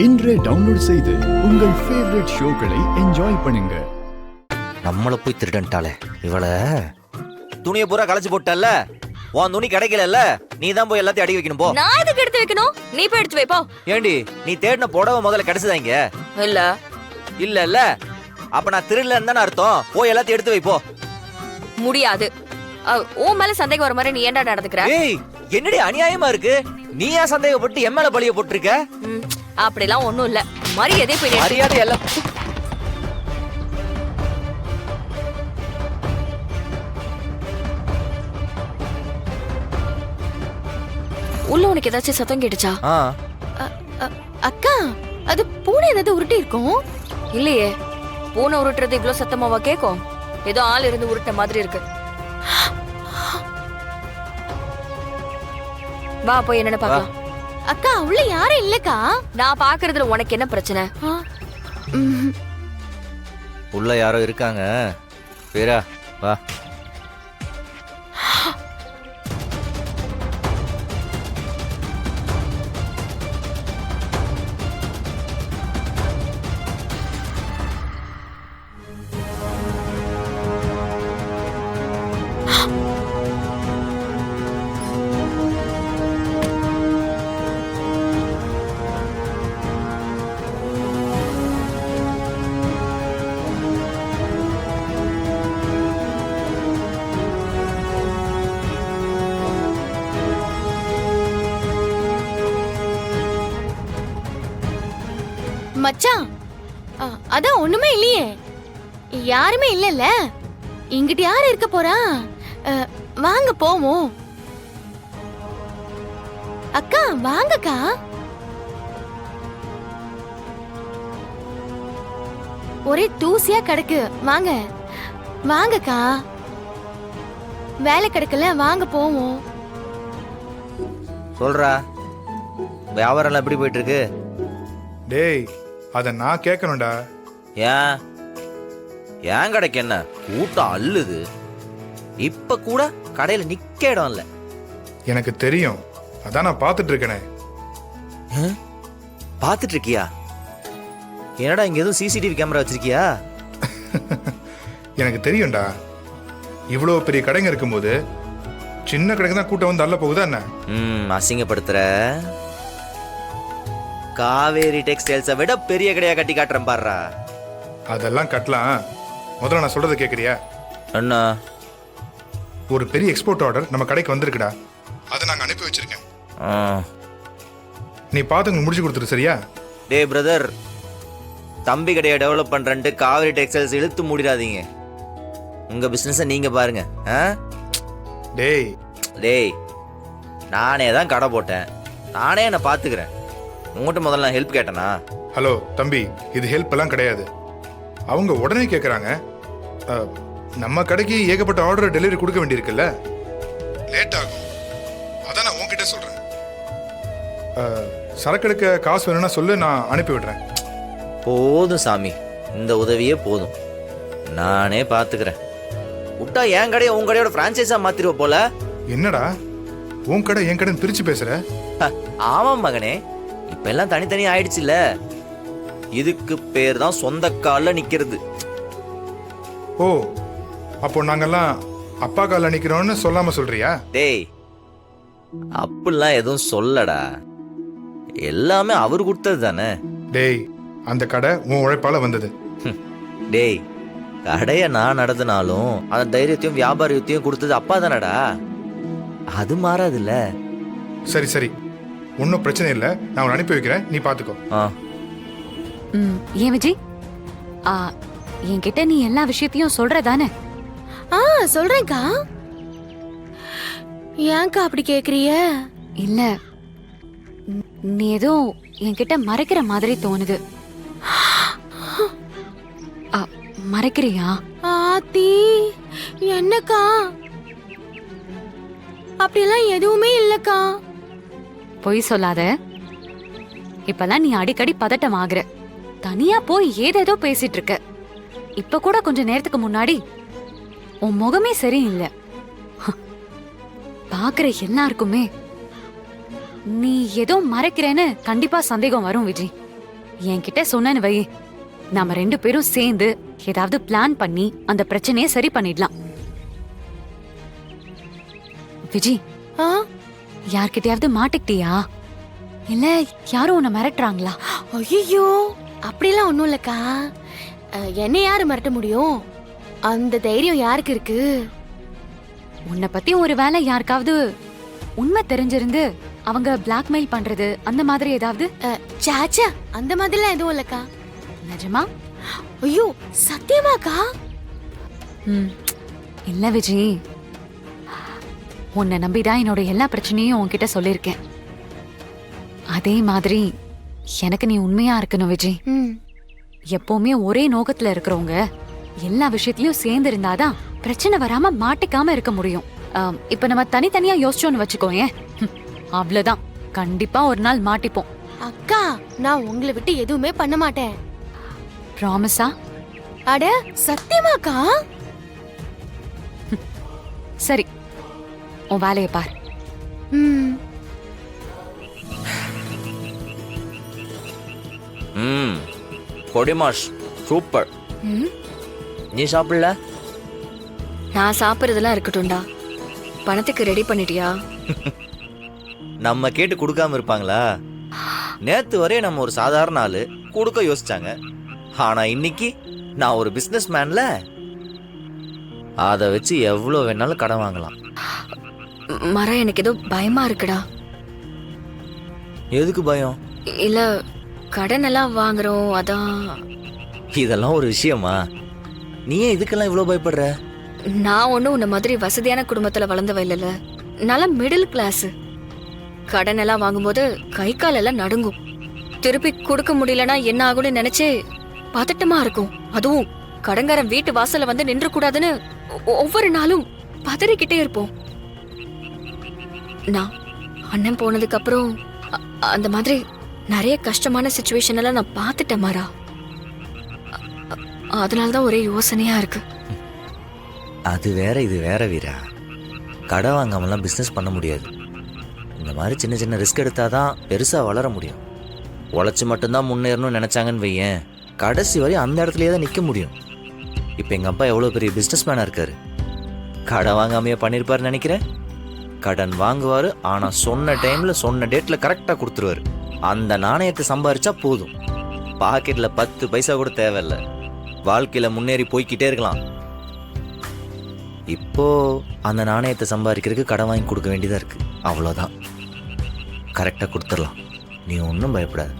இன்றே டவுன்லோட் செய்து உங்கள் ஃபேவரட் ஷோக்களை என்ஜாய் பண்ணுங்க. நம்மள போய் திருடன்ட்டாளே இவளை. துணியை பூரா களைச்சு போட்டல்ல, உன் துணி கிடைக்கல, நீ தான் போய் எல்லாத்தையும் அடி வைக்கணும். போ. நான் எதுக்கு எடுத்து வைக்கணும்? நீ போய் எடுத்து வை போ. ஏண்டி நீ தேடின புடவை முதல்ல கிடைச்சதா இங்க? இல்ல இல்ல இல்ல, அப்ப நான் திருடலன்னு தானே அர்த்தம். போய் எல்லாத்தையும் எடுத்து வை போ. முடியாது. உன் மேல சந்தேகம் வர மாதிரி நீ ஏன்டா நடந்துக்கிற? ஏய், என்னடி அநியாயமா இருக்கு. நீயா சந்தேகப்பட்டு என் மேல பழிய போட்டுருக்க? அப்படிலாம் ஒண்ணும் இல்ல. மரியாதை போய் மரியாதை எல்லாம் உள்ள உனக்கு ஏதாச்சும் சத்தம் கேட்டுச்சா? அக்கா, அது பூனை ஏதாவது உருட்டி இருக்கும்? இல்லையே, பூனை உருட்டுறது இவ்வளவு சத்தமாவா கேக்கும்? ஏதோ ஆள் இருந்து உருட்ட மாதிரி இருக்கு. வா போய் என்னன்னு பாக்கலாம். அக்கா, உள்ள யாரும் இல்லக்கா. நான் பாக்குறதுல உனக்கு என்ன பிரச்சனை? உள்ள யாரோ இருக்காங்க. பேரா வா. மச்சான், அதான் ஒண்ணுமே இல்லையே. யாருமே இல்லல்ல. இங்கிட்ட யாரு இருக்க போறா? வாங்க போவோம். அக்கா வாங்கக்கா. ஒரே தூசியா கிடக்கு. வாங்க வாங்கக்கா. வேலை கிடக்கல, வாங்க போவோம். சொல்றா, வியாபாரம் எல்லாம் எப்படி போயிட்டு இருக்கு? டேய், அத நான் கேட்கணும்டா. ஏன் கடைக்கு என்ன கூட்டம் அள்ளுது? இப்ப கூட கடையில நிக்க இடம் இல்ல. எனக்கு தெரியும், அதான் நான் பாத்துட்டு இருக்கேனே. பாத்துட்டு இருக்கியா? என்னடா இங்க எதுவும் சிசிடிவி கேமரா வச்சிருக்கியா? எனக்கு தெரியும்டா. இவ்வளவு பெரிய கடைங்க இருக்கும்போது சின்ன கடைக்கு தான் கூட்டம் வந்து அள்ள போகுதா என்ன? அசிங்கப்படுத்துற. காவேரி டெக்ஸ்டைல்ஸை விட பெரிய கடையா கட்டி காட்டுறேன் பாருடா. அதெல்லாம் கட்டலாம். முதல்ல நான் சொல்றதை கேட்குறியா? அண்ணா, ஒரு பெரிய எக்ஸ்போர்ட் ஆர்டர் நம்ம கடைக்கு வந்திருக்குடா. அதை நாங்கள் அனுப்பி வச்சிருக்கேன். நீ பார்த்து முடிச்சு கொடுத்துரு, சரியா? டே பிரதர், தம்பி கடையை டெவலப் பண்றேன்ட்டு காவேரி டெக்ஸ்டைல்ஸ் இழுத்து மூடிடாதீங்க. உங்க பிசினஸை நீங்க பாருங்க. டேய் டேய், நானே தான் கடை போட்டேன், நானே என்ன பாத்துக்கிறேன். உங்கள்கிட்ட முதல்ல நான் ஹெல்ப் கேட்டேனா? ஹலோ தம்பி, இது ஹெல்ப் எல்லாம் கிடையாது. அவங்க உடனே கேட்குறாங்க. நம்ம கடைக்கு ஏகப்பட்ட ஆர்டர் டெலிவரி கொடுக்க வேண்டியிருக்குல்ல, லேட் ஆகும். அதான் நான் உன்கிட்ட சொல்றேன். சரக்கு எடுக்க காசு வேணும்னா சொல்லு, நான் அனுப்பி விடுறேன். போதும் சாமி, இந்த உதவியே போதும், நானே பாத்துக்கிறேன். விட்டா என் கடையை உன் கடையோட பிரான்சைஸா மாத்திருவ போல. என்னடா உன் கடை என் கடைன்னு பிரிச்சு பேசுற? ஆமாம் மகனே, இப்ப எல்லாம் தனித்தனி ஆயிடுச்சு இல்ல. இதுக்கு பேர் தான் சொந்த கால்ல நிக்கிறது. ஓ, அப்போ நாங்கெல்லாம் அப்பா கால்ல நிக்கிறோம்னு சொல்லாம சொல்றியா? டேய், அப்படிலாம் எதுவும் சொல்லடா, எல்லாமே அவர் கொடுத்தது தானே. டேய், அந்த கடை உன் உழைப்பால வந்தது. டேய், கடைய நான் நடத்தினாலும் அந்த தைரியத்தையும் வியாபாரத்தையும் கொடுத்தது அப்பா தானடா. அது மாறாதுல்ல. சரி சரி, ஒன்னும் பிரச்சனை இல்லை. நான் உன்னை அனுப்பி வைக்கிறேன், நீ பாத்துக்கோ. ஏன் விஜய், என்கிட்ட நீ எல்லா விஷயத்தையும் சொல்றதானே? சொல்றேன்க்கா. ஏன்க்கா அப்படி கேக்குறிய? இல்ல, நீ ஏதோ என்கிட்ட மறைக்கிற மாதிரி தோணுது. மறைக்கிறியா? ஆத்தி, என்னக்கா? அப்படியெல்லாம் எதுவுமே இல்லக்கா. பொய் சொல்லாத. இப்பதான் நீ அடிக்கடி பதட்டம் ஆகுற. தனியா போய் ஏதேதோ பேசிட்டு இருக்க. இப்ப கூட கொஞ்ச நேரத்துக்கு முன்னாடி உன் முகமே சரியில்லை. பாக்குற எல்லாருக்குமே நீ ஏதோ மறைக்கிறேன்னு கண்டிப்பா சந்தேகம் வரும் விஜய். என்கிட்ட சொன்னேன்னு வை, நாம 2 பேரும் சேர்ந்து ஏதாவது பிளான் பண்ணி அந்த பிரச்சனையை சரி பண்ணிடலாம். விஜி, ஆ? யார்கிட்டயாவது மாட்டிக்கிட்டியா? இல்ல யாரும் உன்னை மிரட்டுறாங்களா? ஐயோ அப்படிலாம் ஒண்ணும் இல்லக்கா. என்ன யாரு மிரட்ட முடியும்? அந்த தைரியம் யாருக்கு இருக்கு? உன்னை பத்தி ஒரு வேளை யாருக்காவது உண்மை தெரிஞ்சிருந்து அவங்க பிளாக்மெயில் பண்றது அந்த மாதிரி ஏதாவது? சாச்சா அந்த மாதிரிலாம் எதுவும் இல்லக்கா. நிஜமா? ஐயோ சத்தியமாக்கா? ம், இல்ல விஜி, உன்னை நம்பிதான் என்னோட எல்லா பிரச்சனையும் உன்கிட்ட சொல்லியிருக்கேன். அதே மாதிரி எனக்கு நீ உண்மையா இருக்கணும் விஜி. ம். எப்பவுமே ஒரே நோக்கத்துல இருக்கிறவங்க எல்லா விஷயத்திலயும் சேர்ந்து இருந்தாதான் பிரச்சனை வராம மாட்டிக்காம இருக்க முடியும். இப்ப நம்ம தனித்தனியா யோசிச்சோன்னு வச்சுக்கோயேன், அவ்வளவுதான், கண்டிப்பா ஒரு நாள் மாட்டிப்போம். அக்கா நான் உங்களை விட்டு எதுவுமே பண்ண மாட்டேன். ப்ராமிஸா? அட சத்தியமாக்கா? சரி, உன் வேலையை பார். ம். பொடிமாஷ் சூப்பர். ம், நீ சாப்பிடல? நான் சாப்பிட்றதெல்லாம் இருக்கட்டும்டா. பணத்துக்கு ரெடி பண்ணிட்டியா? நம்ம கேட்டு கொடுக்காம இருப்பாங்களா? நேத்து வரையும் நம்ம ஒரு சாதாரண ஆளு, கொடுக்க யோசிச்சாங்க. ஆனா இன்னைக்கு நான் ஒரு பிசினஸ் மேன்ல, அதை வச்சு எவ்வளவு வேணாலும் கடன் வாங்கலாம். மர எனக்கு ஏதோ பயமா இருக்குடா. எதுக்கு பயம்? இல்ல கடன் எல்லாம் வாங்குறோம் அதான். இதெல்லாம் ஒரு விஷயமா? நீ ஏன் இதுக்கெல்லாம் இவ்வளவு பயப்படுற? நான் ஒண்ணும் உன்ன மாதிரி வசதியான குடும்பத்துல வளர்ந்தவ இல்லல. நல்ல மிடில் கிளாஸ். கடன் எல்லாம் வாங்கும்போது கை கால் எல்லாம் நடுங்கும். திருப்பி கொடுக்க முடியலன்னா என்ன ஆகும்னு நினைச்சே பதட்டமா இருக்கும். அதுவும் கடன்காரன் வீட்டு வாசல்ல வந்து நின்று கூடாதுன்னு ஒவ்வொரு நாளும் பதறிக்கிட்டே இருப்போம். நான் அண்ணன் போனதுக்கு அப்புறம் அந்த மாதிரி நிறைய கஷ்டமான சிச்சுவேஷன் எல்லாம் நான் பார்த்துட்டேன் மாறா. அதனாலதான் ஒரே யோசனையா இருக்கு. அது வேற இது வேற வீரா. கடன் வாங்காமலாம் பிசினஸ் பண்ண முடியாது. இந்த மாதிரி சின்ன சின்ன ரிஸ்க் எடுத்தாதான் பெருசா வளர முடியும். உழைச்சு மட்டும்தான் முன்னேறணும்னு நினைச்சாங்கன்னு வையேன், கடைசி வரை அந்த இடத்துலயே தான் நிக்க முடியும். இப்ப எங்க அப்பா எவ்வளவு பெரிய பிசினஸ் மேனா இருக்காரு. கடன் வாங்காமையே பண்ணிருப்பாரு நினைக்கிறேன். கடன் வாங்குவாரு, ஆனா சொன்ன டைம்ல சொன்ன டேட்ல கரெக்டா கொடுத்துருவாரு. அந்த நாணயத்தை சம்பாரிச்சா போதும். பாக்கெட்ல 10 பைசா கூட தேவையில்ல. வாழ்க்கையில முன்னேறி போய்கிட்டே இருக்கலாம். இப்போ அந்த நாணயத்தை சம்பாதிக்கிறதுக்கு கடன் வாங்கி கொடுக்க வேண்டியதா இருக்கு. அவ்வளோதான். கரெக்டாக கொடுத்துடலாம். நீ ஒன்றும் பயப்படாத.